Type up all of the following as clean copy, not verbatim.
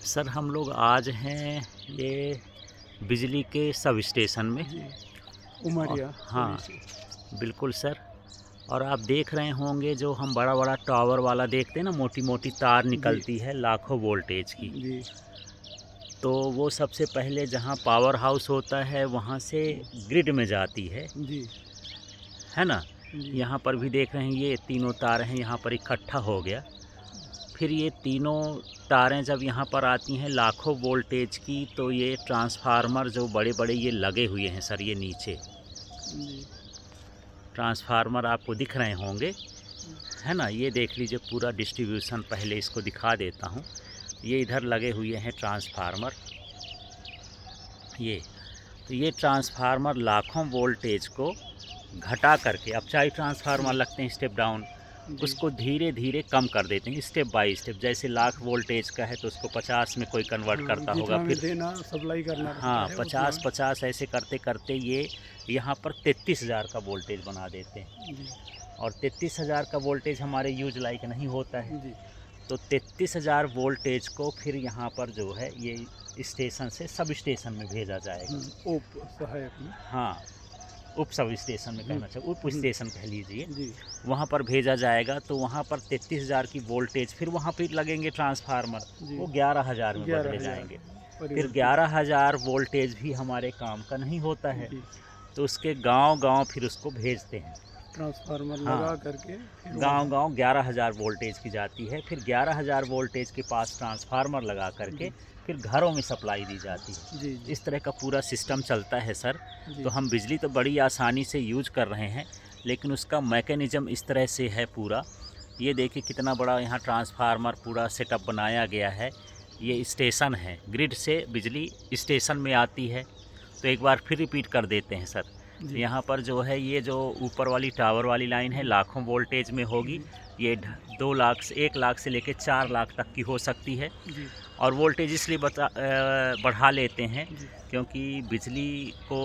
Sir हम लोग आज हैं ये बिजली के सब स्टेशन में। जी, उमरिया हाँ, से। बिल्कुल सर। और आप देख रहे होंगे जो हम बड़ा बड़ा टावर वाला देखते हैं ना, मोटी मोटी तार जी, निकलती है लाखों वोल्टेज की। जी, तो वो सबसे पहले जहाँ पावर हाउस होता है वहाँ से ग्रिड में जाती जी, है ना। जी, यहाँ पर भी देख रहे हैं ये तीनों तार हैं, यहाँ पर इकट्ठा हो गया। फिर ये तीनों तारें जब यहाँ पर आती हैं लाखों वोल्टेज की, तो ये ट्रांसफार्मर जो बड़े बड़े ये लगे हुए हैं सर, ये नीचे जी, ट्रांसफार्मर आपको दिख रहे होंगे, है ना। ये देख लीजिए पूरा डिस्ट्रीब्यूशन, पहले इसको दिखा देता हूँ। ये इधर लगे हुए हैं ट्रांसफार्मर। ये तो ये ट्रांसफार्मर लाखों वोल्टेज को घटा करके, अब चाहे ट्रांसफार्मर लगते हैं स्टेप डाउन, जी। उसको धीरे धीरे कम कर देते हैं स्टेप बाय स्टेप। जैसे लाख वोल्टेज का है तो उसको 50 में कोई कन्वर्ट हाँ, करता होगा, जितना में फिर देना सप्लाई करना रहता हाँ है उतना। 50-50 ऐसे करते करते ये यहाँ पर 33,000 का वोल्टेज बना देते हैं। जी, और 33,000 का वोल्टेज हमारे यूज लाइक नहीं होता है। जी, तो 33,000 वोल्टेज को फिर यहाँ पर जो है ये स्टेशन से सब स्टेशन में भेजा जाएगा। उप सहायक में। हाँ, उप सब स्टेशन में कहना चाहिए, उप स्टेशन कह लीजिए। जी, वहाँ पर भेजा जाएगा तो वहाँ पर 33,000 की वोल्टेज, फिर वहाँ पर लगेंगे ट्रांसफार्मर, जी, वो 11,000 में बदले 11,000 जाएंगे। फिर परिवर्तित। 11,000 वोल्टेज भी हमारे काम का नहीं होता है, जी, तो उसके गांव-गांव फिर उसको भेजते हैं। ट्रांसफार्मर लगा हाँ, करके फिर गांव-गांव 11,000 वोल्टेज की जाती है। फिर 11,000 वोल्टेज के पास ट्रांसफार्मर लगा करके जी, फिर घरों में सप्लाई दी जाती है। जी, जी, इस तरह का पूरा सिस्टम चलता है सर। जी, तो हम बिजली तो बड़ी आसानी से यूज कर रहे हैं, लेकिन उसका मैकेनिज़्म इस तरह से है पूरा। ये देखिए कितना बड़ा यहाँ ट्रांसफार्मर पूरा सेटअप बनाया गया है। ये स्टेशन है, ग्रिड से बिजली स्टेशन में आती है। तो एक बार फिर रिपीट कर देते हैं सर। जी, यहाँ पर जो है ये जो ऊपर वाली टावर वाली लाइन है लाखों वोल्टेज में होगी। ये 2 लाख से 1 लाख से लेकर 4 लाख तक की हो सकती है। जी, और वोल्टेज इसलिए बढ़ा लेते हैं जी, क्योंकि बिजली को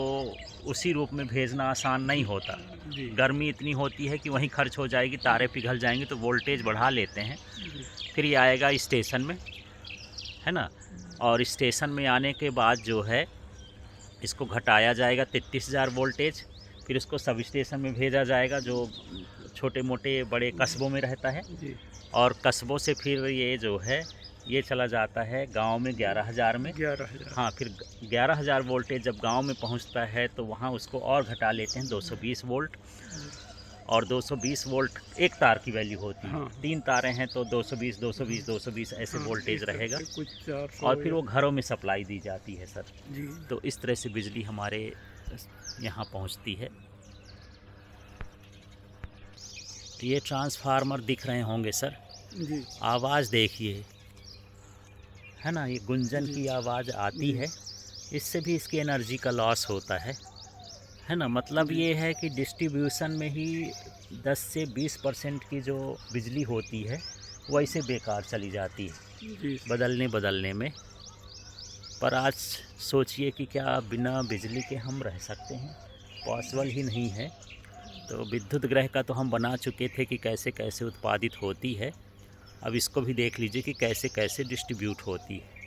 उसी रूप में भेजना आसान नहीं होता। जी, गर्मी इतनी होती है कि वहीं खर्च हो जाएगी, तारें पिघल जाएंगी, तो वोल्टेज बढ़ा लेते हैं। जी, फिर ये आएगा स्टेशन में, है ना। और स्टेशन में आने के बाद जो है इसको घटाया जाएगा 33,000 वोल्टेज। फिर इसको सब स्टेशन में भेजा जाएगा जो छोटे मोटे बड़े कस्बों में रहता है। जी, और कस्बों से फिर ये जो है ये चला जाता है गांव में 11,000 में। 11,000। हाँ, फिर 11,000 वोल्टेज जब गांव में पहुंचता है तो वहां उसको और घटा लेते हैं 220 वोल्ट। और 220 वोल्ट एक तार की वैल्यू होती है। हाँ, 3 तारें हैं तो 220 220 220 ऐसे हाँ, वोल्टेज इस तरह रहेगा। से कुछ 400 और फिर या। वो घरों में सप्लाई दी जाती है सर। जी, तो इस तरह से बिजली हमारे यहाँ पहुँचती है। तो ये ट्रांसफार्मर दिख रहे होंगे सर, जी, आवाज़ देखिए, है ना। ये गुंजन जी, की आवाज़ आती जी, है, इससे भी इसकी एनर्जी का लॉस होता है ना। मतलब जी, ये है कि डिस्ट्रीब्यूशन में ही 10 से 20% की जो बिजली होती है वैसे बेकार चली जाती है जी, बदलने में। पर आज सोचिए कि क्या बिना बिजली के हम रह सकते हैं? पॉसिबल ही नहीं है। तो विद्युत ग्रह का तो हम बना चुके थे कि कैसे कैसे उत्पादित होती है। अब इसको भी देख लीजिए कि कैसे कैसे डिस्ट्रीब्यूट होती है।